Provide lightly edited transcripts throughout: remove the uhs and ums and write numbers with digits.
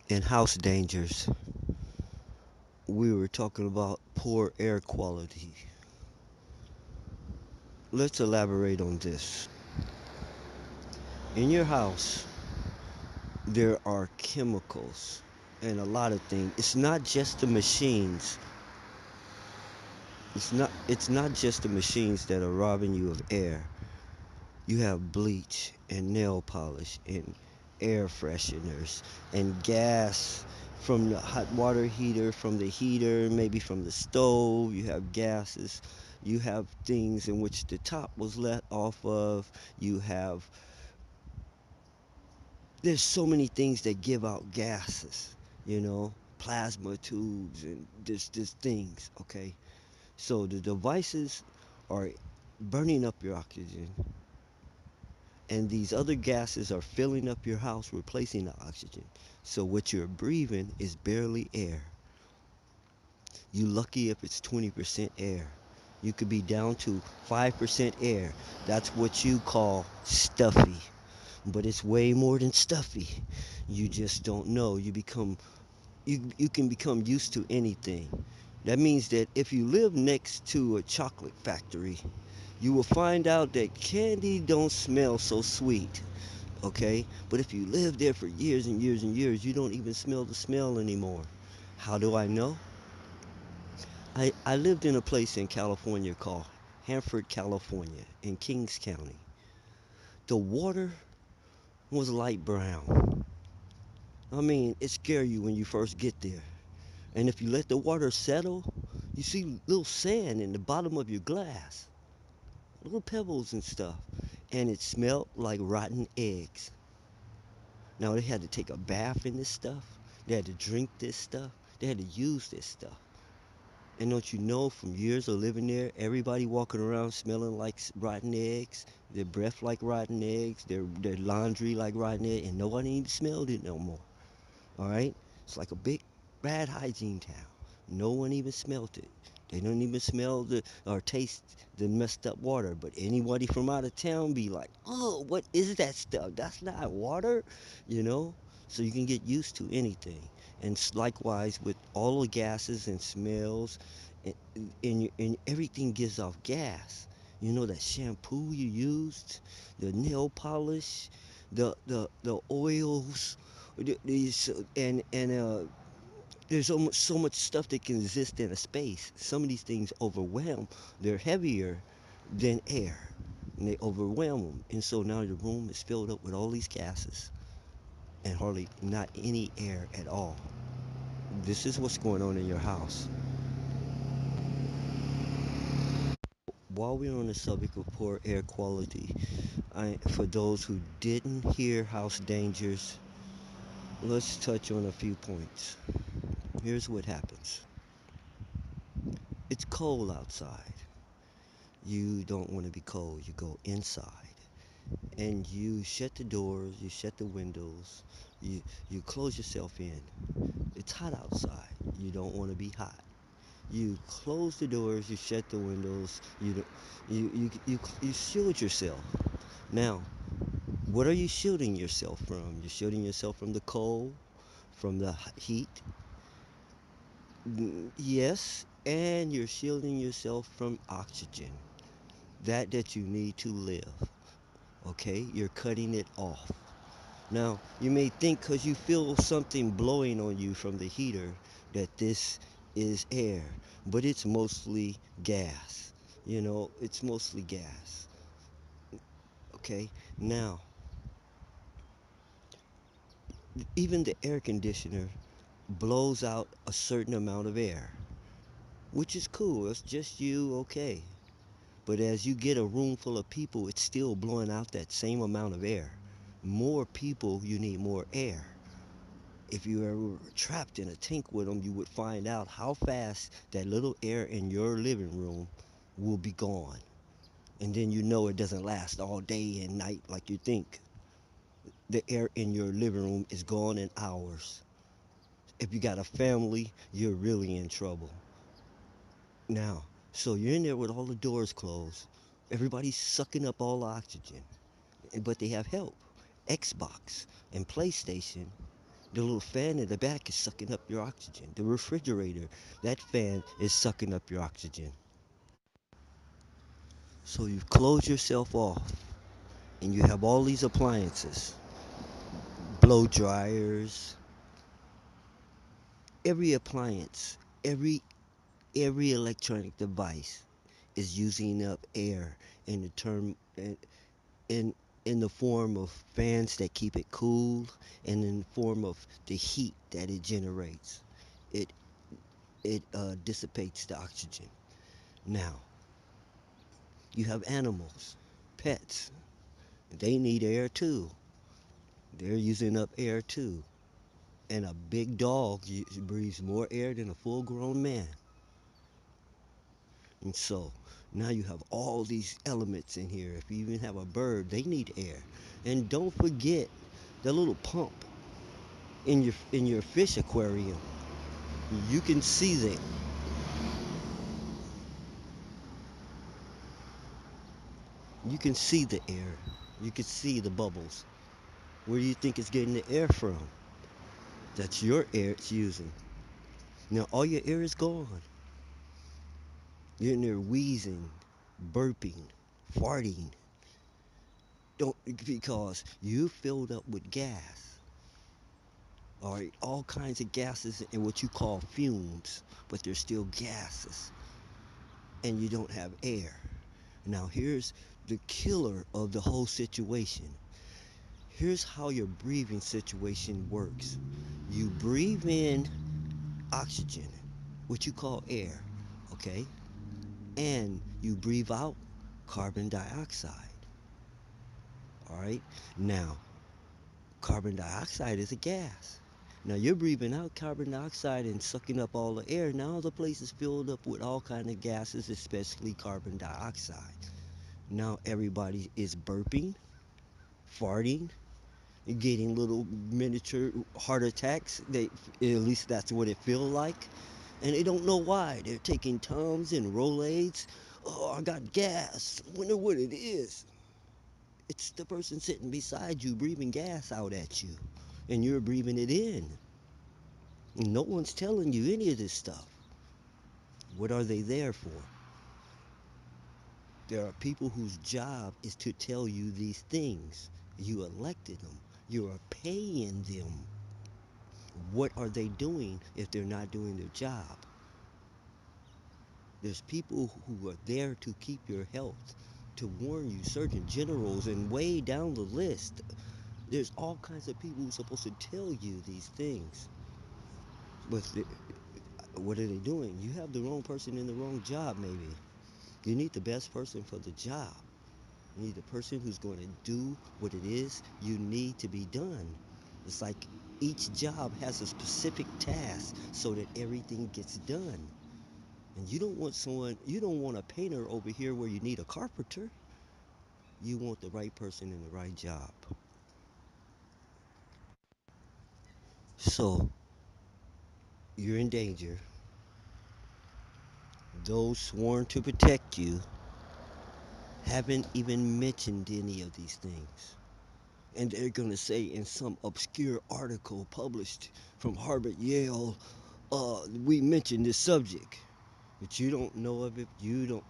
In House Dangers, we were talking about poor air quality. Let's elaborate on this. In your house, there are chemicals and a lot of things. It's not just the machines. It's not just the machines that are robbing you of air. You have bleach and nail polish and air fresheners and gas from the hot water heater, from the heater, maybe from the stove. You have gases. You have things in which the top was let off of. You have, there's so many things that give out gases, plasma tubes and this things, okay? So the devices are burning up your oxygen, and these other gases are filling up your house, replacing the oxygen. So what you're breathing is barely air. You lucky if it's 20% air. You could be down to 5% air. That's what you call stuffy. But it's way more than stuffy. You just don't know. You can become used to anything. That means that if you live next to a chocolate factory, you will find out that candy don't smell so sweet, okay? But if you live there for years and years and years, you don't even smell the smell anymore. How do I know? I lived in a place in California called Hanford, California, in Kings County. The water was light brown. I mean, it scared you when you first get there. And if you let the water settle, you see little sand in the bottom of your glass, little pebbles and stuff. And it smelled like rotten eggs. Now they had to take a bath in this stuff. They had to drink this stuff. They had to use this stuff. And don't you know, from years of living there, everybody walking around smelling like rotten eggs, their breath like rotten eggs, their laundry like rotten eggs, and nobody even smelled it no more. All right? It's like a big bad hygiene town. No one even smelled it. They don't even smell the or taste the messed up water. But anybody from out of town be like, oh, what is that stuff? That's not water, you know? So you can get used to anything. And likewise with all the gases and smells, and everything gives off gas. You know that shampoo you used, the nail polish, the oils, these and there's so much stuff that can exist in a space. Some of these things overwhelm. They're heavier than air, and they overwhelm them. And so now the room is filled up with all these gases and hardly not any air at all. This is what's going on in your house. While we're on the subject of poor air quality, for those who didn't hear House Dangers, let's touch on a few points. Here's what happens. It's cold outside. You don't want to be cold. You go inside and you shut the doors, you shut the windows, you close yourself in. It's hot outside. You don't want to be hot. You close the doors, you shut the windows, you shield yourself. Now, what are you shielding yourself from? You're shielding yourself from the cold, from the heat. Yes, and you're shielding yourself from oxygen, that you need to live. Okay, you're cutting it off. Now, you may think because you feel something blowing on you from the heater that this is air, but it's mostly gas. It's mostly gas. Okay, now, even the air conditioner blows out a certain amount of air, which is cool. It's just you, okay. But as you get a room full of people, it's still blowing out that same amount of air. More people, you need more air. If you were trapped in a tank with them, you would find out how fast that little air in your living room will be gone. And then you know it doesn't last all day and night like you think. The air in your living room is gone in hours. If you got a family, you're really in trouble. Now, so you're in there with all the doors closed. Everybody's sucking up all the oxygen, but they have help. Xbox and PlayStation, The little fan in the back is sucking up your oxygen. The refrigerator, that fan is sucking up your oxygen. So you close yourself off and you have all these appliances, blow dryers, every appliance, every every electronic device is using up air in the term in in the form of fans that keep it cool and in the form of the heat that it generates. It it dissipates the oxygen. Now, you have animals, pets. They need air too. They're using up air too. And a big dog breathes more air than a full grown man. And so now you have all these elements in here. If you even have a bird, they need air. And don't forget the little pump in your fish aquarium. You can see that. You can see the air. You can see the bubbles. Where do you think it's getting the air from? That's your air it's using. Now all your air is gone. You're in there wheezing, burping, farting. Don't because you filled up with gas. All right, all kinds of gases and what you call fumes, but they're still gases, and you don't have air. Now here's the killer of the whole situation. Here's how your breathing situation works. You breathe in oxygen, what you call air, okay? And you breathe out carbon dioxide. All right? Now, carbon dioxide is a gas. Now you're breathing out carbon dioxide and sucking up all the air. Now the place is filled up with all kind of gases, especially carbon dioxide. Now everybody is burping, farting, getting little miniature heart attacks. They at least that's what it feels like, and they don't know why. They're taking Tums and Rolaids. Oh, I got gas. Wonder what it is. It's the person sitting beside you breathing gas out at you, and you're breathing it in. No one's telling you any of this stuff. What are they there for? There are people whose job is to tell you these things. You elected them. You are paying them. What are they doing if they're not doing their job? There's people who are there to keep your health, to warn you, surgeon generals, and way down the list. There's all kinds of people who are supposed to tell you these things. But what are they doing? You have the wrong person in the wrong job, maybe. You need the best person for the job. You need the person who's going to do what it is you need to be done. It's like each job has a specific task so that everything gets done. And you don't want a painter over here where you need a carpenter. You want the right person in the right job. So you're in danger. Those sworn to protect you haven't even mentioned any of these things. And they're going to say in some obscure article published from Harvard, Yale, we mentioned this subject. But you don't know of it. You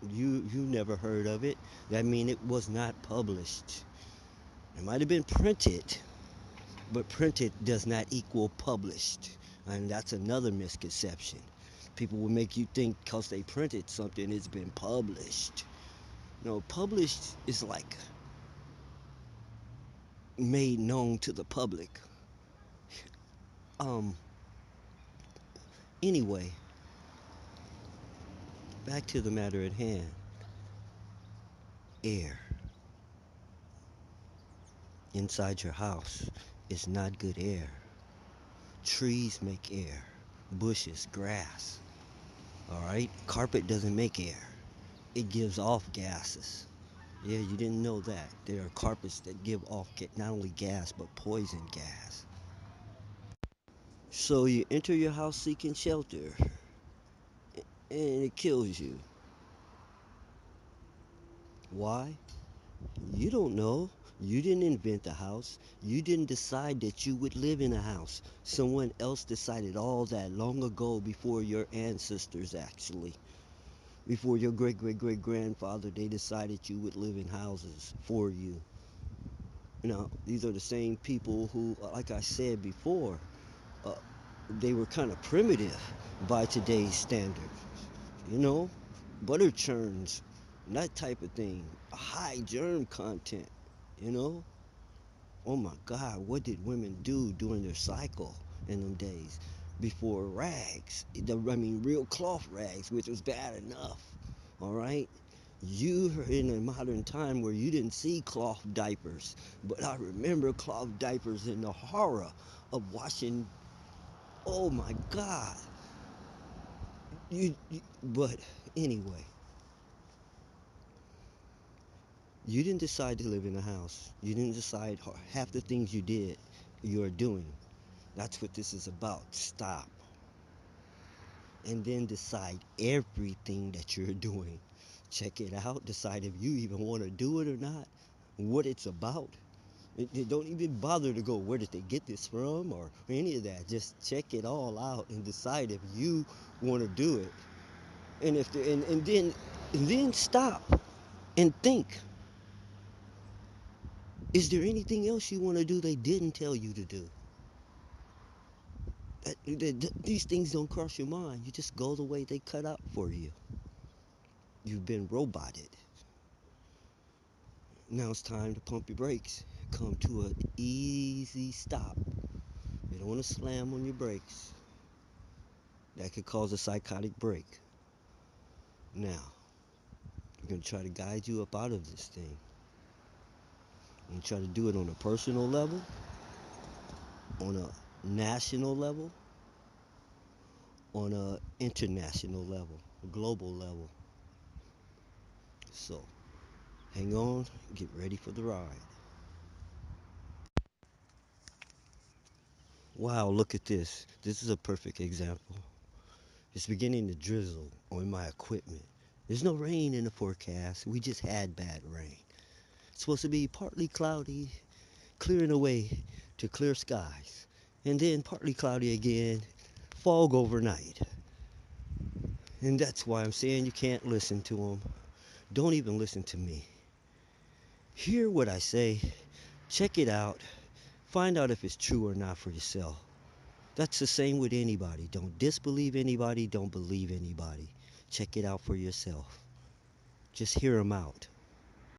never heard of it. That means it was not published. It might have been printed, but printed does not equal published. And that's another misconception. People will make you think because they printed something, it's been published. No, published is like made known to the public. Um, anyway, back to the matter at hand. Air inside your house is not good air. Trees make air, bushes, grass. All right? Carpet doesn't make air, it gives off gases. Yeah, you didn't know that. There are carpets that give off not only gas, but poison gas. So you enter your house seeking shelter, and it kills you. Why? You don't know. You didn't invent the house. You didn't decide that you would live in a house. Someone else decided all that long ago before your ancestors, actually. Before your great great great grandfather, they decided you would live in houses for you. Now, these are the same people who, like I said before, uh, they were kind of primitive by today's standards. You know, butter churns, that type of thing, high germ content. You know, oh my God, what did women do during their cycle in them days? Before rags, I mean, real cloth rags, which was bad enough. All right, you are in a modern time where you didn't see cloth diapers, but I remember cloth diapers and the horror of washing. Oh my God, but anyway, you didn't decide to live in a house. You didn't decide half the things you did, you are doing. That's what this is about. Stop. And then decide everything that you're doing. Check it out. Decide if you even want to do it or not. What it's about. Don't even bother to go, where did they get this from, or any of that. Just check it all out and decide if you want to do it. And if the, and then stop and think, is there anything else you want to do they didn't tell you to do? These things don't cross your mind. You just go the way they cut out for you. You've been roboted. Now it's time to pump your brakes. Come to an easy stop. You don't want to slam on your brakes. That could cause a psychotic break. Now, we're going to try to guide you up out of this thing. And try to do it on a personal level, on a national level, on a international level, a global level. So, hang on, get ready for the ride. Wow, look at this. This is a perfect example. It's beginning to drizzle on my equipment. There's no rain in the forecast. We just had bad rain. It's supposed to be partly cloudy, clearing away to clear skies. And then partly cloudy again, fog overnight. And that's why I'm saying you can't listen to them. Don't even listen to me. Hear what I say, check it out, find out if it's true or not for yourself. That's the same with anybody. Don't disbelieve anybody, don't believe anybody. Check it out for yourself. Just hear them out.